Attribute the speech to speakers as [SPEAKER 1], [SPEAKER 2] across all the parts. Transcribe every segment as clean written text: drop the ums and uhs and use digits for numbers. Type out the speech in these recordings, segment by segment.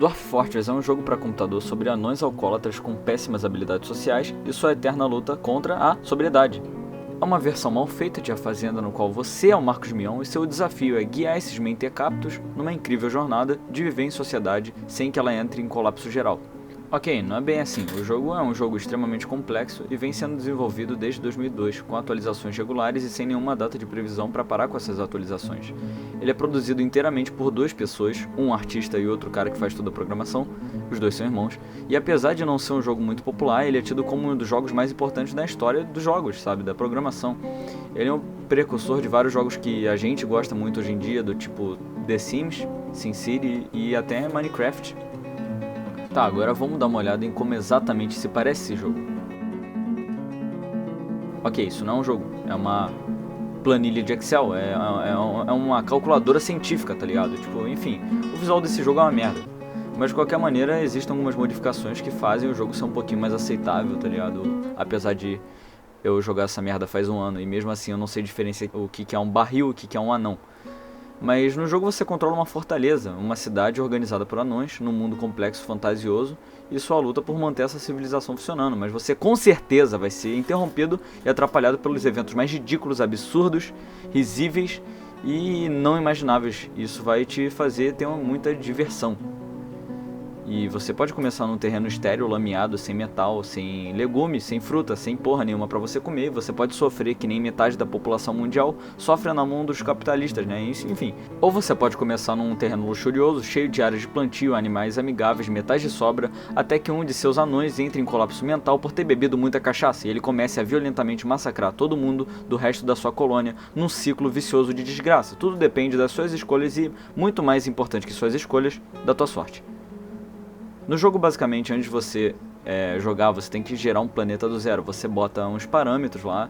[SPEAKER 1] Dwarf Fortress é um jogo para computador sobre anões alcoólatras com péssimas habilidades sociais e sua eterna luta contra a sobriedade. É uma versão mal feita de A Fazenda no qual você é o Marcos Mion e seu desafio é guiar esses mentecaptos numa incrível jornada de viver em sociedade sem que ela entre em colapso geral. Ok, não é bem assim. O jogo é um jogo extremamente complexo e vem sendo desenvolvido desde 2002, com atualizações regulares e sem nenhuma data de previsão para parar com essas atualizações. Ele é produzido inteiramente por duas pessoas, um artista e outro cara que faz toda a programação, os dois são irmãos, e apesar de não ser um jogo muito popular, ele é tido como um dos jogos mais importantes da história dos jogos, sabe, da programação. Ele é um precursor de vários jogos que a gente gosta muito hoje em dia, do tipo The Sims, SimCity e até Minecraft. Tá, agora vamos dar uma olhada em como exatamente se parece esse jogo. Ok, isso não é um jogo, é uma planilha de Excel, é uma calculadora científica, tá ligado? Tipo, enfim, o visual desse jogo é uma merda. Mas de qualquer maneira, existem algumas modificações que fazem o jogo ser um pouquinho mais aceitável, tá ligado? Apesar de eu jogar essa merda faz um ano e mesmo assim eu não sei diferenciar o que é um barril e o que é um anão. Mas no jogo você controla uma fortaleza, uma cidade organizada por anões, num mundo complexo e fantasioso, e sua luta por manter essa civilização funcionando. Mas você com certeza vai ser interrompido e atrapalhado pelos eventos mais ridículos, absurdos, risíveis e não imagináveis. Isso vai te fazer ter muita diversão. E você pode começar num terreno estéril, lameado, sem metal, sem legumes, sem fruta, sem porra nenhuma pra você comer. Você pode sofrer que nem metade da população mundial sofre na mão dos capitalistas, né? Enfim. Ou você pode começar num terreno luxurioso, cheio de áreas de plantio, animais amigáveis, metais de sobra, até que um de seus anões entre em colapso mental por ter bebido muita cachaça e ele comece a violentamente massacrar todo mundo do resto da sua colônia num ciclo vicioso de desgraça. Tudo depende das suas escolhas e, muito mais importante que suas escolhas, da tua sorte. No jogo, basicamente, antes de você jogar, você tem que gerar um planeta do zero. Você bota uns parâmetros lá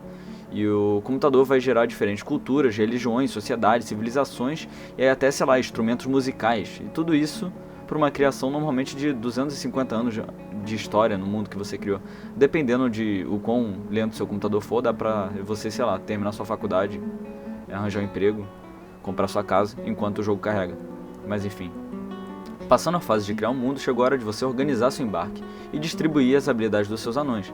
[SPEAKER 1] e o computador vai gerar diferentes culturas, religiões, sociedades, civilizações e até, sei lá, instrumentos musicais. E tudo isso para uma criação normalmente de 250 anos de história no mundo que você criou. Dependendo de o quão lento seu computador for, dá pra você, sei lá, terminar sua faculdade, arranjar um emprego, comprar sua casa enquanto o jogo carrega. Mas enfim. Passando a fase de criar um mundo, chegou a hora de você organizar seu embarque e distribuir as habilidades dos seus anões.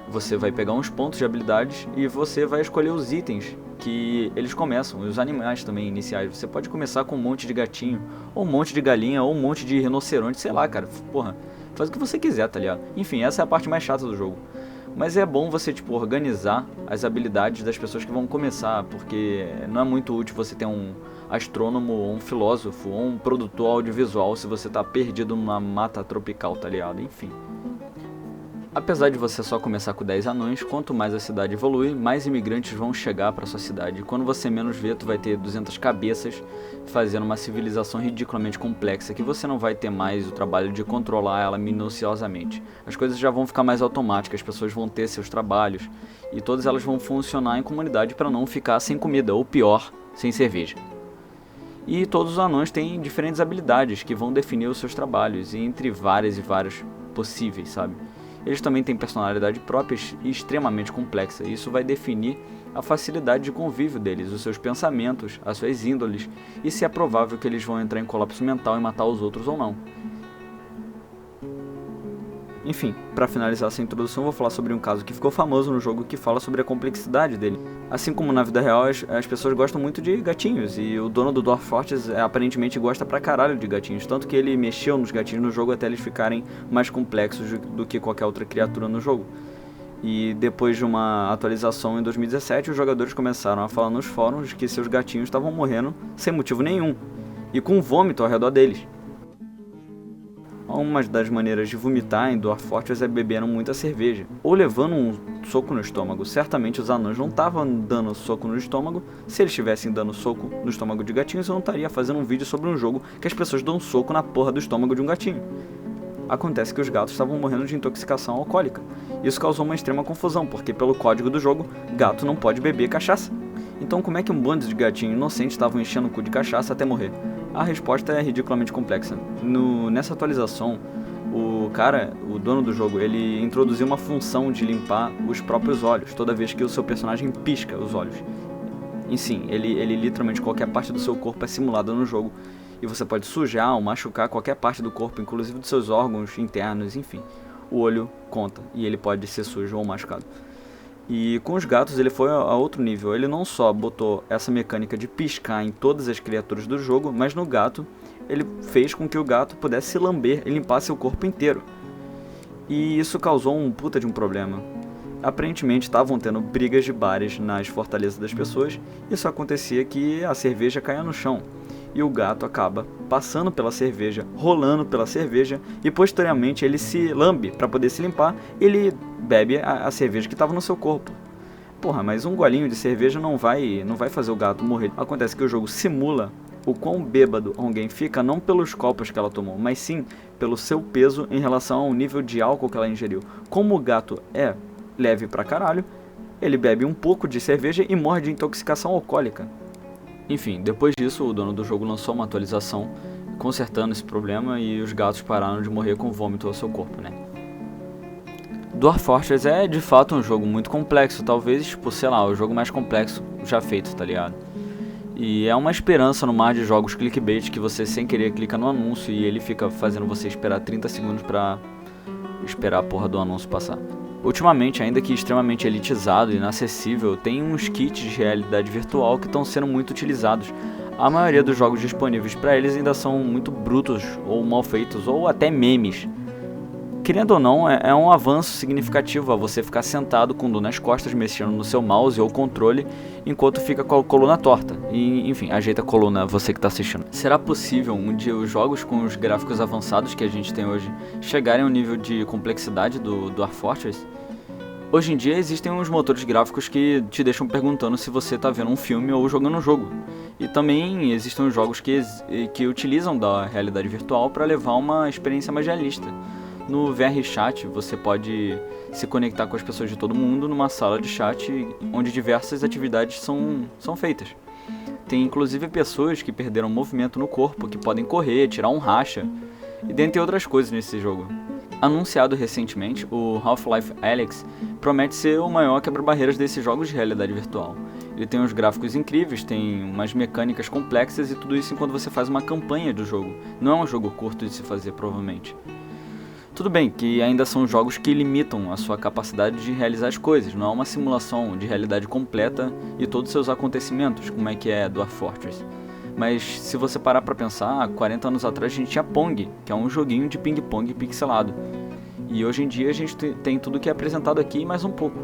[SPEAKER 1] Você vai pegar uns pontos de habilidades e você vai escolher os itens que eles começam, e os animais também iniciais. Você pode começar com um monte de gatinho, ou um monte de galinha, ou um monte de rinoceronte, sei lá, cara, porra, faz o que você quiser, tá ligado? Enfim, essa é a parte mais chata do jogo. Mas é bom você, tipo, organizar as habilidades das pessoas que vão começar, porque não é muito útil você ter um astrônomo, ou um filósofo, ou um produtor audiovisual se você tá perdido numa mata tropical, tá ligado? Enfim. Apesar de você só começar com 10 anões, quanto mais a cidade evolui, mais imigrantes vão chegar para sua cidade. E quando você menos vê, tu vai ter 200 cabeças fazendo uma civilização ridiculamente complexa, que você não vai ter mais o trabalho de controlar ela minuciosamente. As coisas já vão ficar mais automáticas, as pessoas vão ter seus trabalhos, e todas elas vão funcionar em comunidade para não ficar sem comida, ou pior, sem cerveja. E todos os anões têm diferentes habilidades que vão definir os seus trabalhos, e entre várias e várias possíveis, sabe? Eles também têm personalidade própria e extremamente complexa, e isso vai definir a facilidade de convívio deles, os seus pensamentos, as suas índoles, e se é provável que eles vão entrar em colapso mental e matar os outros ou não. Enfim, para finalizar essa introdução, vou falar sobre um caso que ficou famoso no jogo que fala sobre a complexidade dele. Assim como na vida real, as pessoas gostam muito de gatinhos, e o dono do Dwarf Fortress aparentemente gosta pra caralho de gatinhos, tanto que ele mexeu nos gatinhos no jogo até eles ficarem mais complexos do que qualquer outra criatura no jogo. E depois de uma atualização em 2017, os jogadores começaram a falar nos fóruns que seus gatinhos estavam morrendo sem motivo nenhum, e com vômito ao redor deles. Uma das maneiras de vomitar em Dwarf Fortress é bebendo muita cerveja, ou levando um soco no estômago. Certamente os anões não estavam dando soco no estômago. Se eles estivessem dando soco no estômago de gatinhos, eu não estaria fazendo um vídeo sobre um jogo que as pessoas dão soco na porra do estômago de um gatinho. Acontece que os gatos estavam morrendo de intoxicação alcoólica. Isso causou uma extrema confusão, porque pelo código do jogo, gato não pode beber cachaça. Então como é que um bando de gatinhos inocentes estavam enchendo o cu de cachaça até morrer? A resposta é ridiculamente complexa. Nessa atualização, o dono do jogo, ele introduziu uma função de limpar os próprios olhos, toda vez que o seu personagem pisca os olhos. E sim, ele literalmente, qualquer parte do seu corpo é simulada no jogo. e você pode sujar ou machucar qualquer parte do corpo, inclusive dos seus órgãos internos, enfim. O olho conta e ele pode ser sujo ou machucado. E com os gatos ele foi a outro nível. Ele não só botou essa mecânica de piscar em todas as criaturas do jogo, mas no gato ele fez com que o gato pudesse se lamber e limpar seu corpo inteiro. E isso causou um puta de um problema. Aparentemente estavam tendo brigas de bares nas fortalezas das pessoas. Isso acontecia que a cerveja caía no chão. E o gato acaba passando pela cerveja, rolando pela cerveja, e posteriormente ele se lambe para poder se limpar, ele bebe a cerveja que estava no seu corpo. Porra, mas um golinho de cerveja não vai fazer o gato morrer. Acontece que o jogo simula o quão bêbado alguém fica não pelos copos que ela tomou, mas sim pelo seu peso em relação ao nível de álcool que ela ingeriu. Como o gato é leve pra caralho, ele bebe um pouco de cerveja e morre de intoxicação alcoólica. Enfim, depois disso, o dono do jogo lançou uma atualização consertando esse problema e os gatos pararam de morrer com vômito ao seu corpo, né? Dwarf Fortress é de fato um jogo muito complexo, talvez, tipo, sei lá, o jogo mais complexo já feito, tá ligado? E é uma esperança no mar de jogos clickbait que você sem querer clica no anúncio e ele fica fazendo você esperar 30 segundos pra esperar a porra do anúncio passar. Ultimamente, ainda que extremamente elitizado e inacessível, tem uns kits de realidade virtual que estão sendo muito utilizados. A maioria dos jogos disponíveis para eles ainda são muito brutos ou mal feitos ou até memes. Querendo ou não, é um avanço significativo a você ficar sentado com dor nas costas mexendo no seu mouse ou controle enquanto fica com a coluna torta. E, enfim, ajeita a coluna você que está assistindo. Será possível um dia os jogos com os gráficos avançados que a gente tem hoje chegarem ao nível de complexidade do Dwarf Fortress? Hoje em dia existem uns motores gráficos que te deixam perguntando se você está vendo um filme ou jogando um jogo. E também existem os jogos que utilizam da realidade virtual para levar uma experiência mais realista. No VR Chat você pode se conectar com as pessoas de todo mundo numa sala de chat onde diversas atividades são feitas. Tem inclusive pessoas que perderam movimento no corpo, que podem correr, tirar um racha, e dentre outras coisas nesse jogo. Anunciado recentemente, o Half-Life Alyx promete ser o maior quebra-barreiras desses jogos de realidade virtual. Ele tem uns gráficos incríveis, tem umas mecânicas complexas e tudo isso enquanto você faz uma campanha do jogo. Não é um jogo curto de se fazer, provavelmente. Tudo bem que ainda são jogos que limitam a sua capacidade de realizar as coisas, não é uma simulação de realidade completa e todos os seus acontecimentos, como é que é Dwarf Fortress. Mas se você parar pra pensar, 40 anos atrás a gente tinha Pong, que é um joguinho de ping-pong pixelado. E hoje em dia a gente tem tudo que é apresentado aqui e mais um pouco.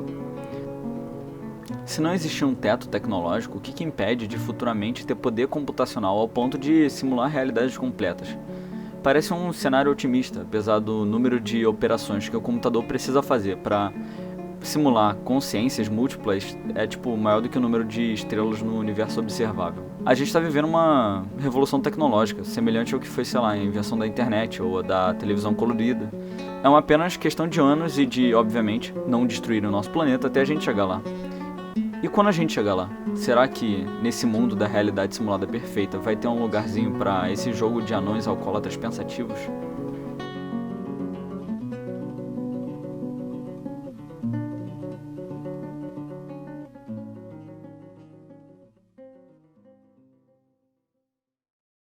[SPEAKER 1] Se não existir um teto tecnológico, o que impede de futuramente ter poder computacional ao ponto de simular realidades completas? Parece um cenário otimista, apesar do número de operações que o computador precisa fazer para simular consciências múltiplas é tipo maior do que o número de estrelas no universo observável. A gente está vivendo uma revolução tecnológica, semelhante ao que foi, sei lá, a invenção da internet ou da televisão colorida. É uma apenas questão de anos e de, obviamente, não destruir o nosso planeta até a gente chegar lá. E quando a gente chegar lá, será que nesse mundo da realidade simulada perfeita vai ter um lugarzinho para esse jogo de anões alcoólatras pensativos?